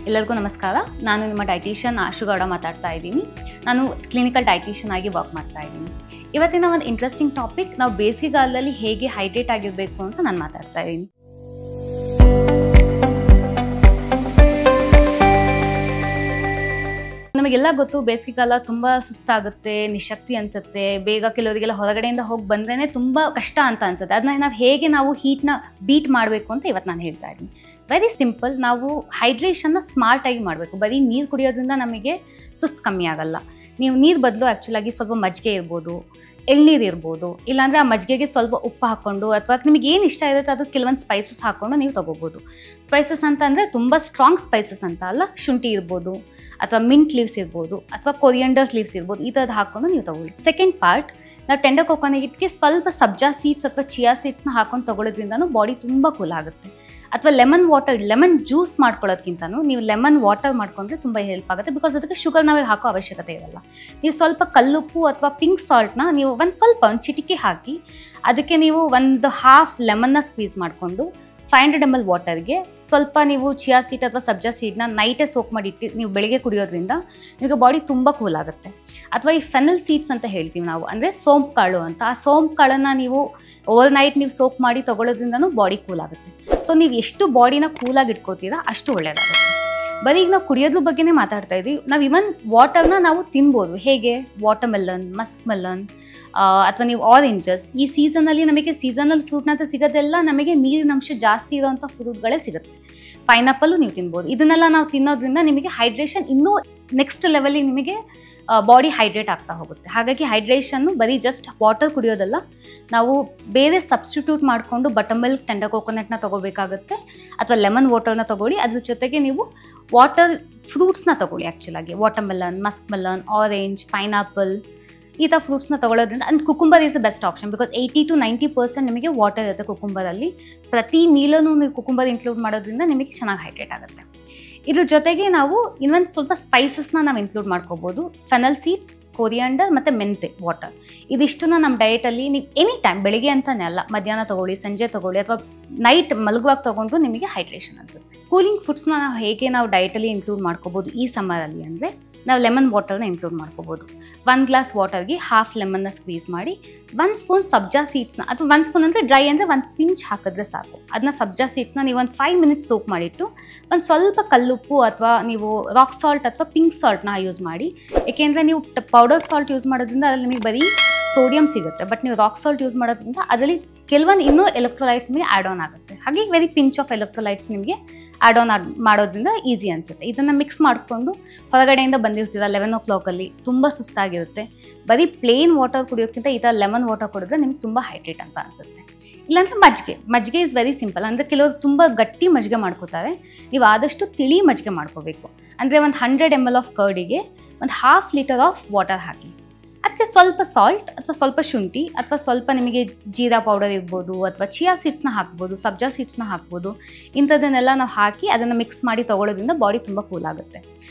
ಎಲ್ಲರಿಗೂ ನಮಸ್ಕಾರ. ನಾನು ನಿಮ್ಮ ಡೈಟಿಷಿಯನ್ ಆಶುಗೌಡ ಮಾತಾಡ್ತಾ ಇದ್ದೀನಿ. ನಾನು ಕ್ಲಿನಿಕಲ್ ಡೈಟಿಷಿಯನ್ ಆಗಿ ವರ್ಕ್ ಮಾಡ್ತಾ ಇದ್ದೀನಿ. ಇವತ್ತಿನ ಒಂದು ಇಂಟ್ರೆಸ್ಟಿಂಗ್ ಟಾಪಿಕ್, ನಾವು ಬೇಸಿಗೆಗಾಲದಲ್ಲಿ ಹೇಗೆ ಹೈಡ್ರೇಟ್ ಆಗಿರಬೇಕು ಅಂತ ನಾನು ಮಾತಾಡ್ತಾ ಇದ್ದೀನಿ. ನಮಗೆಲ್ಲ ಗೊತ್ತು, ಬೇಸಿಗೆಗಾಲ ತುಂಬ ಸುಸ್ತಾಗುತ್ತೆ, ನಿಶಕ್ತಿ ಅನಿಸುತ್ತೆ, ಬೇಗ ಕೆಲವರಿಗೆಲ್ಲ ಹೊರಗಡೆಯಿಂದ ಹೋಗಿ ಬಂದ್ರೇ ತುಂಬ ಕಷ್ಟ ಅಂತ ಅನಿಸುತ್ತೆ. ಅದನ್ನ ನಾವು ಹೀಟ್ನ ಬೀಟ್ ಮಾಡಬೇಕು ಅಂತ ಇವತ್ತು ನಾನು ಹೇಳ್ತಾ ಇದ್ದೀನಿ. Very simple. ನಾವು ಹೈಡ್ರೇಷನ್ನ ಸ್ಮಾರ್ಟಾಗಿ ಮಾಡಬೇಕು. ಬರೀ ನೀರು ಕುಡಿಯೋದ್ರಿಂದ ನಮಗೆ ಸುಸ್ತು ಕಮ್ಮಿ ಆಗಲ್ಲ. ನೀವು ನೀರು ಬದಲು ಆ್ಯಕ್ಚುಲಾಗಿ ಸ್ವಲ್ಪ ಮಜ್ಜಿಗೆ ಇರ್ಬೋದು, ಎಳ್ನೀರು ಇರ್ಬೋದು, ಇಲ್ಲಾಂದರೆ ಆ ಮಜ್ಜಿಗೆಗೆ ಸ್ವಲ್ಪ ಉಪ್ಪು ಹಾಕ್ಕೊಂಡು, ಅಥವಾ ನಿಮಗೆ ಏನು ಇಷ್ಟ ಇರುತ್ತೆ ಅದು ಕೆಲವೊಂದು ಸ್ಪೈಸಸ್ ಹಾಕ್ಕೊಂಡು ನೀವು ತೊಗೋಬೋದು. ಸ್ಪೈಸಸ್ ಅಂತ ಅಂದರೆ ತುಂಬ ಸ್ಟ್ರಾಂಗ್ ಸ್ಪೈಸಸ್ ಅಂತ ಅಲ್ಲ, ಶುಂಠಿ ಇರ್ಬೋದು, ಅಥವಾ ಮಿಂಟ್ ಲೀವ್ಸ್ ಇರ್ಬೋದು, ಅಥವಾ ಕೊರಿಯಂಡರ್ ಲೀವ್ಸ್ ಇರ್ಬೋದು, ಈ ಥರದ್ದು ಹಾಕ್ಕೊಂಡು ನೀವು ತೊಗೊಳ್ಳಿ. ಸೆಕೆಂಡ್ ಪಾರ್ಟ್, ನಾವು ಟೆಂಡರ್ ಕೊಕೊನಟ್ಗೆ ಸ್ವಲ್ಪ ಸಬ್ಜಾ ಸೀಡ್ಸ್ ಅಥವಾ ಚಿಯಾ ಸೀಡ್ಸ್ನ ಹಾಕೊಂಡು ತೊಗೊಳೋದ್ರಿಂದನೂ ಬಾಡಿ ತುಂಬ ಕೂಲ್ ಆಗುತ್ತೆ. ಅಥವಾ ಲೆಮನ್ ಜ್ಯೂಸ್ ಮಾಡ್ಕೊಳ್ಳೋದ್ಕಿಂತನೂ ನೀವು ಲೆಮನ್ ವಾಟರ್ ಮಾಡ್ಕೊಂಡ್ರೆ ತುಂಬ ಹೆಲ್ಪ್ ಆಗುತ್ತೆ. ಬಿಕಾಸ್ ಅದಕ್ಕೆ ಶುಗರ್ ನಾವೇ ಹಾಕೋ ಅವಶ್ಯಕತೆ ಇರಲ್ಲ. ನೀವು ಸ್ವಲ್ಪ ಕಲ್ಲುಪ್ಪು ಅಥವಾ ಪಿಂಕ್ ಸಾಲ್ಟ್ನ ನೀವು ಒಂದು ಚಿಟಿಕೆ ಹಾಕಿ, ಅದಕ್ಕೆ ನೀವು ಒಂದು ಹಾಫ್ ಲೆಮನ್ನ ಸ್ಕ್ವೀಸ್ ಮಾಡಿಕೊಂಡು 500 ml ವಾಟರ್ಗೆ ಸ್ವಲ್ಪ ನೀವು ಚಿಯಾ ಸೀಡ್ ಅಥವಾ ಸಬ್ಜಾ ಸೀಡ್ನ ನೈಟೇ ಸೋಕ್ ಮಾಡಿ ಇಟ್ಟು ನೀವು ಬೆಳಿಗ್ಗೆ ಕುಡಿಯೋದ್ರಿಂದ ನಿಮಗೆ ಬಾಡಿ ತುಂಬ ಕೂಲ್ ಆಗುತ್ತೆ. ಅಥವಾ ಈ ಫೆನಲ್ ಸೀಡ್ಸ್ ಅಂತ ಹೇಳ್ತೀವಿ ನಾವು, ಅಂದರೆ ಸೋಂಪು ಕಾಳು ಅಂತ. ಆ ಸೋಂಪು ಕಾಳನ್ನು ನೀವು ಓವರ್ ನೈಟ್ ನೀವು ಸೋಕ್ ಮಾಡಿ ತೊಗೊಳೋದ್ರಿಂದನೂ ಬಾಡಿ ಕೂಲ್ ಆಗುತ್ತೆ. ಸೊ ನೀವು ಎಷ್ಟು ಬಾಡಿನ ಕೂಲಾಗಿ ಇಟ್ಕೋತೀರಾ ಅಷ್ಟು ಒಳ್ಳೆಯದಾಗುತ್ತೆ. ಬರೀ ಈಗ ನಾವು ಕುಡಿಯೋದ್ರ ಬಗ್ಗೆನೇ ಮಾತಾಡ್ತಾ ಇದ್ದೀವಿ. ನಾವು ಇವನ್ ವಾಟರ್ನ ನಾವು ತಿನ್ಬೋದು. ಹೇಗೆ? ವಾಟರ್ ಮೆಲನ್, ಮಸ್ಕ್ ಮೆಲನ್, ಅಥವಾ ನೀವು ಆರೆಂಜಸ್. ಈ ಸೀಸನಲ್ಲಿ ನಮಗೆ ಸೀಸನಲ್ ಫ್ರೂಟ್ನ ಅಂತ ಸಿಗೋದೆಲ್ಲ ನಮಗೆ ನೀರಿನ ಅಂಶ ಜಾಸ್ತಿ ಇರೋವಂಥ ಫ್ರೂಟ್ಗಳೇ ಸಿಗುತ್ತೆ. ಪೈನಾಪಲ್ಲು ನೀವು ತಿನ್ಬೋದು. ಇದನ್ನೆಲ್ಲ ನಾವು ತಿನ್ನೋದ್ರಿಂದ ನಿಮಗೆ ಹೈಡ್ರೇಷನ್ ಇನ್ನೂ ನೆಕ್ಸ್ಟ್ ಲೆವೆಲಿಗೆ ನಿಮಗೆ ಬಾಡಿ ಹೈಡ್ರೇಟ್ ಆಗ್ತಾ ಹೋಗುತ್ತೆ. ಹಾಗಾಗಿ ಹೈಡ್ರೇಷನ್ನು ಬರೀ ಜಸ್ಟ್ ವಾಟರ್ ಕುಡಿಯೋದಲ್ಲ, ನಾವು ಬೇರೆ ಸಬ್ಸ್ಟಿಟ್ಯೂಟ್ ಮಾಡಿಕೊಂಡು ಬಟರ್ ಮಿಲ್ಕ್, ಟೆಂಡರ್ ಕೊಕೊನಟ್ನ ತೊಗೋಬೇಕಾಗುತ್ತೆ, ಅಥವಾ ಲೆಮನ್ ವಾಟರ್ನ ತೊಗೊಳ್ಳಿ. ಅದ್ರ ಜೊತೆಗೆ ನೀವು ವಾಟರ್ ಫ್ರೂಟ್ಸ್ನ ತೊಗೊಳ್ಳಿ. ಆ್ಯಕ್ಚುಲಾಗಿ watermelon, muskmelon, orange, pineapple, ಈ ಥರ ಫ್ರೂಟ್ಸ್ನ ತೊಗೊಳೋದ್ರಿಂದ. And cucumber is a best option. Because 80 to 90% ನಿಮಗೆ ವಾಟರ್ ಇರುತ್ತೆ ಕುಕುಂಬರಲ್ಲಿ. ಪ್ರತಿ ಮೀಲನ್ನು ನೀವು ಕುಕುಂಬರ್ ಇನ್ಕ್ಲೂಡ್ ಮಾಡೋದ್ರಿಂದ ನಿಮಗೆ ಚೆನ್ನಾಗಿ ಹೈಡ್ರೇಟ್ ಆಗುತ್ತೆ. ಇದ್ರ ಜೊತೆಗೆ ನಾವು ಇನ್ನೊಂದು ಸ್ವಲ್ಪ ಸ್ಪೈಸಸ್ನ ನಾವು ಇನ್ಕ್ಲೂಡ್ ಮಾಡ್ಕೋಬೋದು. ಫೆನಲ್ ಸೀಡ್ಸ್, ಕೊರಿಯಂಡರ್ ಮತ್ತು ಮೆಂತೆ ವಾಟರ್. ಇದಿಷ್ಟನ್ನ ನಮ್ಮ ಡಯಟಲ್ಲಿ ನೀವು ಎನಿ ಟೈಮ್, ಬೆಳಿಗ್ಗೆ ಅಂತಲೇ ಅಲ್ಲ, ಮಧ್ಯಾಹ್ನ ತೊಗೊಳ್ಳಿ, ಸಂಜೆ ತೊಗೊಳ್ಳಿ, ಅಥವಾ ನೈಟ್ ಮಲಗುವಾಗ ತೊಗೊಂಡ್ರು ನಿಮಗೆ ಹೈಡ್ರೇಷನ್ ಅನಿಸುತ್ತೆ. ಕೂಲಿಂಗ್ ಫುಡ್ಸ್ನ ನಾವು ಹೇಗೆ ನಾವು ಡಯಟಲ್ಲಿ ಇನ್ಕ್ಲೂಡ್ ಮಾಡ್ಕೋಬೋದು ಈ ಸಮ್ಮರಲ್ಲಿ ಅಂದರೆ, ನಾವು ಲೆಮನ್ ವಾಟರ್ನ ಇನ್ಕ್ಲೂಡ್ ಮಾಡ್ಕೋಬೋದು. 1 ಗ್ಲಾಸ್ ವಾಟರ್ಗೆ ಹಾಫ್ ಲೆಮನ್ನ ಸ್ಕ್ವೀಸ್ ಮಾಡಿ 1 ಸ್ಪೂನ್ ಸಬ್ಜಾ ಸೀಡ್ಸ್ನ, ಅಥವಾ 1 ಸ್ಪೂನ್ ಅಂದರೆ ಡ್ರೈ ಅಂದರೆ 1 ಪಿಂಚ್ ಹಾಕಿದ್ರೆ ಸಾಕು. ಅದನ್ನ ಸಬ್ಜಾ ಸೀಡ್ಸ್ನ ನೀವು ಒಂದು 5 minutes ಸೋಕ್ ಮಾಡಿಟ್ಟು ಒಂದು ಸ್ವಲ್ಪ ಕಲ್ಲುಪ್ಪು ಅಥವಾ ನೀವು ರಾಕ್ ಸಾಲ್ಟ್ ಅಥವಾ ಪಿಂಕ್ ಸಾಲ್ಟ್ನ ಯೂಸ್ ಮಾಡಿ. ಏಕೆಂದರೆ ನೀವು ಪೌಡರ್ ಸಾಲ್ಟ್ ಯೂಸ್ ಮಾಡೋದ್ರಿಂದ ಅದರಲ್ಲಿ ನಿಮಗೆ ಬರೀ ಸೋಡಿಯಂ ಸಿಗುತ್ತೆ. ಬಟ್ ನೀವು ರಾಕ್ ಸಾಲ್ಟ್ ಯೂಸ್ ಮಾಡೋದ್ರಿಂದ ಅದರಲ್ಲಿ ಕೆಲವೊಂದು ಇನ್ನೂ ಎಲೆಕ್ಟ್ರೋಲೈಟ್ಸ್ ನಿಮಗೆ ಆ್ಯಡ್ ಆನ್ ಆಗುತ್ತೆ. ಹಾಗೆ ವೆರಿ ಪಿಂಚ್ ಆಫ್ ಎಲೆಕ್ಟ್ರೋಲೈಟ್ಸ್ ನಿಮಗೆ ಆ್ಯಡ್ ಆನ್ ಮಾಡೋದ್ರಿಂದ ಈಸಿ ಅನಿಸುತ್ತೆ. ಇದನ್ನು ಮಿಕ್ಸ್ ಮಾಡಿಕೊಂಡು ಹೊರಗಡೆಯಿಂದ ಬಂದಿರ್ತೀರ 11 o'clock ತುಂಬ ಸುಸ್ತಾಗಿರುತ್ತೆ, ಬರೀ ಪ್ಲೇನ್ ವಾಟರ್ ಕುಡಿಯೋದಕ್ಕಿಂತ ಈ ಥರ ಲೆಮನ್ ವಾಟರ್ ಕುಡಿದ್ರೆ ನಿಮ್ಗೆ ತುಂಬ ಹೈಡ್ರೇಟ್ ಅಂತ ಅನಿಸುತ್ತೆ. ಇಲ್ಲಾಂದರೆ ಮಜ್ಜಿಗೆ ಇಸ್ ವೆರಿ ಸಿಂಪಲ್. ಅಂದರೆ ಕೆಲವರು ತುಂಬ ಗಟ್ಟಿ ಮಜ್ಜಿಗೆ ಮಾಡ್ಕೋತಾರೆ. ನೀವು ಆದಷ್ಟು ತಿಳಿ ಮಜ್ಜಿಗೆ ಮಾಡ್ಕೋಬೇಕು. ಅಂದರೆ ಒಂದು 100 ml ಆಫ್ ಕರ್ಡಿಗೆ ಒಂದು 1/2 ಲೀಟರ್ ಆಫ್ ವಾಟರ್ ಹಾಕಿ, ಅದಕ್ಕೆ ಸ್ವಲ್ಪ ಸಾಲ್ಟ್ ಅಥವಾ ಸ್ವಲ್ಪ ಶುಂಠಿ ಅಥವಾ ಸ್ವಲ್ಪ ನಿಮಗೆ ಜೀರಾ ಪೌಡರ್ ಇರ್ಬೋದು, ಅಥವಾ ಚಿಯಾ ಸೀಡ್ಸ್ನ ಹಾಕ್ಬೋದು, ಸಬ್ಜಾ ಸೀಡ್ಸ್ನ ಹಾಕ್ಬೋದು. ಇಂಥದ್ದನ್ನೆಲ್ಲ ನಾವು ಹಾಕಿ ಅದನ್ನು ಮಿಕ್ಸ್ ಮಾಡಿ ತೊಗೊಳೋದ್ರಿಂದ ಬಾಡಿ ತುಂಬ ಕೂಲ್ ಆಗುತ್ತೆ.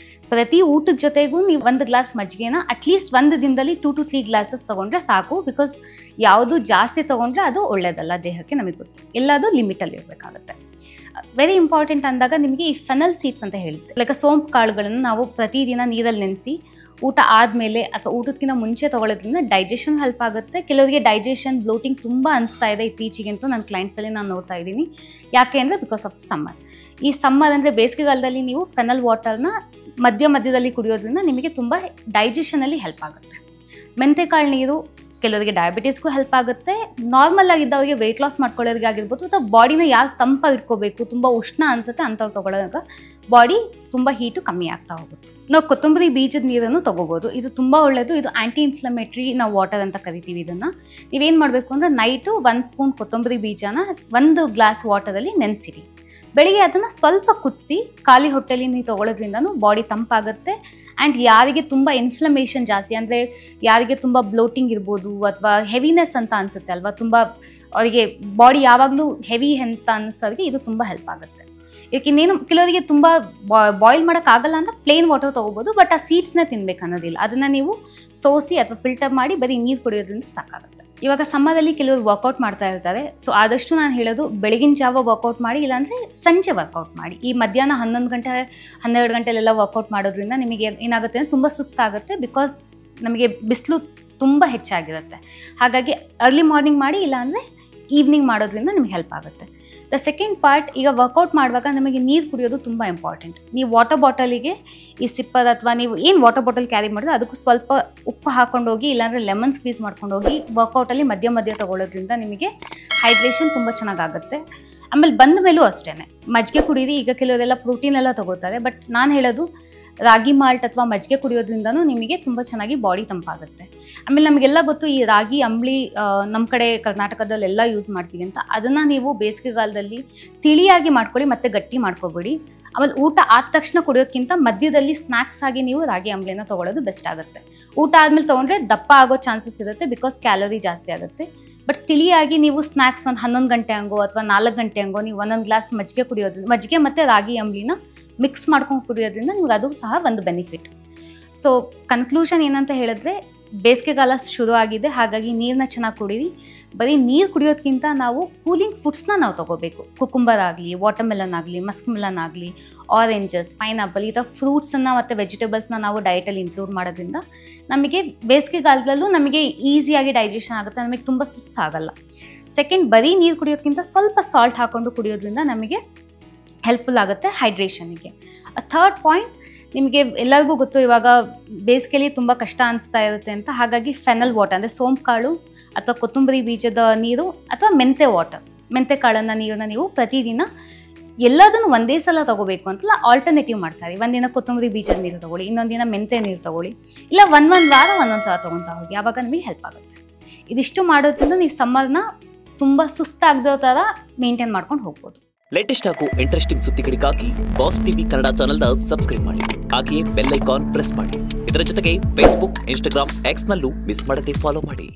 ಪ್ರತಿ ಊಟದ ಜೊತೆಗೂ ನೀವು 1 ಗ್ಲಾಸ್ ಮಜ್ಜಿಗೆನ ಅಟ್ಲೀಸ್ಟ್ ಒಂದು ದಿನದಲ್ಲಿ 2 to 3 glasses ತೊಗೊಂಡ್ರೆ ಸಾಕು. ಬಿಕಾಸ್ ಯಾವುದು ಜಾಸ್ತಿ ತೊಗೊಂಡ್ರೆ ಅದು ಒಳ್ಳೆಯದಲ್ಲ ದೇಹಕ್ಕೆ, ನಮಗೆ ಗೊತ್ತು. ಎಲ್ಲದು ಲಿಮಿಟಲ್ಲಿ ಇರಬೇಕಾಗುತ್ತೆ. ವೆರಿ ಇಂಪಾರ್ಟೆಂಟ್ ಅಂದಾಗ ನಿಮಗೆ ಈ ಫೆನಲ್ ಸೀಡ್ಸ್ ಅಂತ ಹೇಳುತ್ತೆ. ಲೈಕ್ ಸೋಂಪು ಕಾಳುಗಳನ್ನು ನಾವು ಪ್ರತಿದಿನ ನೀರಲ್ಲಿ ನೆನೆಸಿ ಊಟ ಆದಮೇಲೆ ಅಥವಾ ಊಟಕ್ಕಿಂತ ಮುಂಚೆ ತೊಗೊಳೋದ್ರಿಂದ ಡೈಜೆಷನ್ ಹೆಲ್ಪ್ ಆಗುತ್ತೆ. ಕೆಲವರಿಗೆ ಡೈಜೆಷನ್, ಬ್ಲೋಟಿಂಗ್ ತುಂಬ ಅನಿಸ್ತಾ ಇದೆ ಇತ್ತೀಚೆಗಂತೂ ನನ್ನ ಕ್ಲೈಂಟ್ಸಲ್ಲಿ ನಾನು ನೋಡ್ತಾ ಇದ್ದೀನಿ. ಯಾಕೆ ಅಂದರೆ ಬಿಕಾಸ್ ಆಫ್ ದ ಸಮ್ಮರ್. ಈ ಸಮ್ಮರ್ ಅಂದರೆ ಬೇಸಿಗೆಗಾಲದಲ್ಲಿ ನೀವು ಫೆನಲ್ ವಾಟರ್ನ ಮಧ್ಯದಲ್ಲಿ ಕುಡಿಯೋದ್ರಿಂದ ನಿಮಗೆ ತುಂಬ ಡೈಜೆಷನಲ್ಲಿ ಹೆಲ್ಪ್ ಆಗುತ್ತೆ. ಮೆಂತೆಕಾಳು ನೀರು ಕೆಲವರಿಗೆ ಡಯಾಬಿಟೀಸ್ಗೂ ಹೆಲ್ಪ್ ಆಗುತ್ತೆ. ನಾರ್ಮಲ್ ಆಗಿದ್ದವರಿಗೆ ವೆಯ್ಟ್ ಲಾಸ್ ಮಾಡ್ಕೊಳ್ಳೋರಿಗೆ ಆಗಿರ್ಬೋದು, ಅಥವಾ ಬಾಡಿನ ಯಾರು ತಂಪಾಗಿ ಇಟ್ಕೋಬೇಕು, ತುಂಬ ಉಷ್ಣ ಅನಿಸುತ್ತೆ ಅಂಥವ್ರು ತೊಗೊಳ್ಳೋದಾಗ ಬಾಡಿ ತುಂಬ ಹೀಟು ಕಮ್ಮಿ ಆಗ್ತಾ ಹೋಗುತ್ತೆ. ನಾವು ಕೊತ್ತಂಬರಿ ಬೀಜದ ನೀರನ್ನು ತೊಗೋಬೋದು. ಇದು ತುಂಬ ಒಳ್ಳೆಯದು. ಇದು ಆ್ಯಂಟಿ ಇನ್ಫ್ಲಮೇಟ್ರಿ ನಾವು ವಾಟರ್ ಅಂತ ಕರಿತೀವಿ. ಇದನ್ನು ನೀವೇನು ಮಾಡಬೇಕು ಅಂದರೆ, ನೈಟು 1 ಸ್ಪೂನ್ ಕೊತ್ತಂಬರಿ ಬೀಜನ 1 ಗ್ಲಾಸ್ ವಾಟರಲ್ಲಿ ನೆನೆಸಿರಿ. ಬೆಳಿಗ್ಗೆ ಅದನ್ನು ಸ್ವಲ್ಪ ಕುದಿಸಿ ಖಾಲಿ ಹೊಟ್ಟೆಲಿ ನೀವು ತೊಗೊಳೋದ್ರಿಂದನೂ ಬಾಡಿ ತಂಪಾಗುತ್ತೆ. ಆ್ಯಂಡ್ ಯಾರಿಗೆ ತುಂಬ ಇನ್ಫ್ಲಮೇಷನ್ ಜಾಸ್ತಿ, ಅಂದರೆ ಯಾರಿಗೆ ತುಂಬ ಬ್ಲೋಟಿಂಗ್ ಇರ್ಬೋದು, ಅಥವಾ ಹೆವಿನೆಸ್ ಅಂತ ಅನಿಸುತ್ತೆ ಅಲ್ವಾ, ತುಂಬ ಅವರಿಗೆ ಬಾಡಿ ಯಾವಾಗಲೂ ಹೆವಿ ಅಂತ ಅನಿಸೋರಿಗೆ ಇದು ತುಂಬ ಹೆಲ್ಪ್ ಆಗುತ್ತೆ. ಏಕೆನ್ನೇನು ಕೆಲವರಿಗೆ ತುಂಬ ಬಾಯ್ಲ್ ಮಾಡೋಕ್ಕಾಗಲ್ಲ ಅಂತ ಪ್ಲೇನ್ ವಾಟರ್ ತೊಗೋಬೋದು. ಬಟ್ ಆ ಸೀಡ್ಸ್ನೇ ತಿನ್ಬೇಕು ಅನ್ನೋದಿಲ್ಲ. ಅದನ್ನು ನೀವು ಸೋಸಿ ಅಥವಾ ಫಿಲ್ಟರ್ ಮಾಡಿ ಬರೀ ನೀರು ಕುಡಿಯೋದ್ರಿಂದ ಸಾಕಾಗುತ್ತೆ. ಇವಾಗ ಸಮ್ಮರಲ್ಲಿ ಕೆಲವರು ವರ್ಕೌಟ್ ಮಾಡ್ತಾ ಇರ್ತಾರೆ. ಸೊ ಆದಷ್ಟು ನಾನು ಹೇಳೋದು ಬೆಳಗಿನ ಜಾವ ವರ್ಕೌಟ್ ಮಾಡಿ, ಇಲ್ಲಾಂದರೆ ಸಂಜೆ ವರ್ಕೌಟ್ ಮಾಡಿ. ಈ ಮಧ್ಯಾಹ್ನ 11 ಗಂಟೆ 12 ಗಂಟೆಲೆಲ್ಲ ವರ್ಕೌಟ್ ಮಾಡೋದ್ರಿಂದ ನಿಮಗೆ ಏನಾಗುತ್ತೆ ಅಂದರೆ ತುಂಬ ಸುಸ್ತಾಗುತ್ತೆ. ಬಿಕಾಸ್ ನಮಗೆ ಬಿಸಿಲು ತುಂಬ ಹೆಚ್ಚಾಗಿರುತ್ತೆ. ಹಾಗಾಗಿ ಅರ್ಲಿ ಮಾರ್ನಿಂಗ್ ಮಾಡಿ, ಇಲ್ಲಾಂದರೆ ಈವ್ನಿಂಗ್ ಮಾಡೋದ್ರಿಂದ ನಿಮಗೆ ಹೆಲ್ಪ್ ಆಗುತ್ತೆ. ದ ಸೆಕೆಂಡ್ ಪಾರ್ಟ್, ಈಗ ವರ್ಕೌಟ್ ಮಾಡುವಾಗ ನಮಗೆ ನೀರು ಕುಡಿಯೋದು ತುಂಬ ಇಂಪಾರ್ಟೆಂಟ್. ನೀವು ವಾಟರ್ ಬಾಟಲಿಗೆ ಈ ಸಿಪ್ಪರ್ ಅಥವಾ ನೀವು ಏನು ವಾಟರ್ ಬಾಟಲ್ ಕ್ಯಾರಿ ಮಾಡಿದ್ರೆ ಅದಕ್ಕೂ ಸ್ವಲ್ಪ ಉಪ್ಪು ಹಾಕೊಂಡೋಗಿ, ಇಲ್ಲಾಂದರೆ ಲೆಮನ್ ಸ್ಕ್ವೀಸ್ ಮಾಡ್ಕೊಂಡೋಗಿ ವರ್ಕೌಟಲ್ಲಿ ಮಧ್ಯ ತೊಗೊಳ್ಳೋದ್ರಿಂದ ನಿಮಗೆ ಹೈಡ್ರೇಷನ್ ತುಂಬ ಚೆನ್ನಾಗಾಗುತ್ತೆ. ಆಮೇಲೆ ಬಂದ ಮೇಲೂ ಅಷ್ಟೇ ಮಜ್ಜಿಗೆ ಕುಡೀರಿ. ಈಗ ಕೆಲವರೆಲ್ಲ ಪ್ರೋಟೀನ್ ಎಲ್ಲ ತೊಗೋತಾರೆ, ಬಟ್ ನಾನು ಹೇಳೋದು ರಾಗಿ ಮಾಲ್ಟ್ ಅಥವಾ ಮಜ್ಜಿಗೆ ಕುಡಿಯೋದ್ರಿಂದನೂ ನಿಮಗೆ ತುಂಬ ಚೆನ್ನಾಗಿ ಬಾಡಿ ತಂಪಾಗುತ್ತೆ. ಆಮೇಲೆ ನಮಗೆಲ್ಲ ಗೊತ್ತು ಈ ರಾಗಿ ಅಂಬಲಿ ನಮ್ಮ ಕಡೆ ಕರ್ನಾಟಕದಲ್ಲೆಲ್ಲ ಯೂಸ್ ಮಾಡ್ತೀವಿ ಅಂತ. ಅದನ್ನು ನೀವು ಬೇಸಿಗೆಗಾಲದಲ್ಲಿ ತಿಳಿಯಾಗಿ ಮಾಡ್ಕೊಳ್ಳಿ, ಮತ್ತು ಗಟ್ಟಿ ಮಾಡ್ಕೊಬೇಡಿ. ಆಮೇಲೆ ಊಟ ಆದ ತಕ್ಷಣ ಕುಡಿಯೋದಕ್ಕಿಂತ ಮಧ್ಯದಲ್ಲಿ ಸ್ನ್ಯಾಕ್ಸ್ ಆಗಿ ನೀವು ರಾಗಿ ಅಂಬಲಿನ ತೊಗೊಳ್ಳೋದು ಬೆಸ್ಟ್ ಆಗುತ್ತೆ. ಊಟ ಆದಮೇಲೆ ತೊಗೊಂಡ್ರೆ ದಪ್ಪ ಆಗೋ ಚಾನ್ಸಸ್ ಇರುತ್ತೆ, ಬಿಕಾಸ್ ಕ್ಯಾಲೋರಿ ಜಾಸ್ತಿ ಆಗುತ್ತೆ. ಬಟ್ ತಿಳಿಯಾಗಿ ನೀವು ಸ್ನ್ಯಾಕ್ಸ್ ಒಂದು 11 ಗಂಟೆ ಹಂಗೋ ಅಥವಾ 4 ಗಂಟೆ ಹಂಗೋ ನೀವು ಒಂದೊಂದು ಗ್ಲಾಸ್ ಮಜ್ಜಿಗೆ ಕುಡಿಯೋದ್ರಿಂದ, ಮಜ್ಜಿಗೆ ಮತ್ತು ರಾಗಿ ಅಂಬಲಿನ ಮಿಕ್ಸ್ ಮಾಡ್ಕೊಂಡು ಕುಡಿಯೋದ್ರಿಂದ ನಿಮ್ಗೆ ಅದು ಸಹ ಒಂದು ಬೆನಿಫಿಟ್. ಸೊ ಕನ್ಕ್ಲೂಷನ್ ಏನಂತ ಹೇಳಿದ್ರೆ, ಬೇಸಿಗೆಗಾಲ ಶುರು ಆಗಿದೆ, ಹಾಗಾಗಿ ನೀರನ್ನ ಚೆನ್ನಾಗಿ ಕುಡೀರಿ. ಬರೀ ನೀರು ಕುಡಿಯೋದಕ್ಕಿಂತ ನಾವು ಕೂಲಿಂಗ್ ಫುಡ್ಸ್ನ ನಾವು ತೊಗೋಬೇಕು. ಕುಕುಂಬರ್ ಆಗಲಿ, ವಾಟರ್ಮೆಲನ್ ಆಗಲಿ, ಮಸ್ಕ್ ಮೆಲನ್ ಆಗಲಿ, ಆರೆಂಜಸ್, ಪೈನಾಪಲ್, ಈ ಥರ ಫ್ರೂಟ್ಸನ್ನು ಮತ್ತು ವೆಜಿಟೇಬಲ್ಸ್ನ ನಾವು ಡಯಟಲ್ಲಿ ಇನ್ಕ್ಲೂಡ್ ಮಾಡೋದ್ರಿಂದ ನಮಗೆ ಬೇಸಿಗೆಗಾಲದಲ್ಲೂ ನಮಗೆ ಈಸಿಯಾಗಿ ಡೈಜೆಷನ್ ಆಗುತ್ತೆ, ನಮಗೆ ತುಂಬ ಸುಸ್ತಾಗಲ್ಲ. ಸೆಕೆಂಡ್, ಬರೀ ನೀರು ಕುಡಿಯೋದಕ್ಕಿಂತ ಸ್ವಲ್ಪ ಸಾಲ್ಟ್ ಹಾಕ್ಕೊಂಡು ಕುಡಿಯೋದ್ರಿಂದ ನಮಗೆ ಹೆಲ್ಪ್ಫುಲ್ ಆಗುತ್ತೆ ಹೈಡ್ರೇಷನ್ಗೆ. ಥರ್ಡ್ ಪಾಯಿಂಟ್, ನಿಮಗೆ ಎಲ್ಲರಿಗೂ ಗೊತ್ತು ಇವಾಗ ಬೇಸಿಗೆಯಲ್ಲಿ ತುಂಬ ಕಷ್ಟ ಅನಿಸ್ತಾ ಇರುತ್ತೆ ಅಂತ. ಹಾಗಾಗಿ ಫೆನಲ್ ವಾಟರ್ ಅಂದರೆ ಸೋಂಪು ಕಾಳು ಅಥವಾ ಕೊತ್ತಂಬರಿ ಬೀಜದ ನೀರು ಅಥವಾ ಮೆಂತೆ ಕಾಳನ್ನು ನೀರನ್ನು ನೀವು ಪ್ರತಿದಿನ ಎಲ್ಲದನ್ನು ಒಂದೇ ಸಲ ತೊಗೋಬೇಕು ಅಂತಲ್ಲ, ಆಲ್ಟರ್ನೇಟಿವ್ ಮಾಡ್ತಾರೆ. ಒಂದಿನ ಕೊತ್ತಂಬರಿ ಬೀಜದ ನೀರು ತೊಗೊಳ್ಳಿ, ಇನ್ನೊಂದು ದಿನ ಮೆಂತೆ ನೀರು ತೊಗೊಳ್ಳಿ, ಇಲ್ಲ ಒಂದೊಂದು ವಾರ ಒಂದೊಂದು ಸಲ ತೊಗೊತಾ ಹೋಗಿ. ಆವಾಗ ನಿಮಗೆ ಹೆಲ್ಪ್ ಆಗುತ್ತೆ. ಇದಿಷ್ಟು ಮಾಡೋದ್ರಿಂದ ನೀವು ಸಮ್ಮರ್ನ ತುಂಬ ಸುಸ್ತಾಗದೋ ಥರ ಮೇಂಟೈನ್ ಮಾಡ್ಕೊಂಡು ಹೋಗ್ಬೋದು. ಲೇಟೆಸ್ಟ್ ಹಾಗೂ ಇಂಟ್ರೆಸ್ಟಿಂಗ್ ಸುದ್ದಿಗಳಿಗಾಗಿ ಬಾಸ್ ಟಿವಿ ಕನ್ನಡ ಚಾನೆಲ್ನ ಸಬ್ಸ್ಕ್ರೈಬ್ ಮಾಡಿ. ಹಾಗೆಯೇ ಬೆಲ್ ಐಕಾನ್ ಪ್ರೆಸ್ ಮಾಡಿ. ಇದರ ಜೊತೆಗೆ ಫೇಸ್ಬುಕ್, ಇನ್ಸ್ಟಾಗ್ರಾಮ್, ಎಕ್ಸ್ನಲ್ಲೂ ಮಿಸ್ ಮಾಡದೆ ಫಾಲೋ ಮಾಡಿ.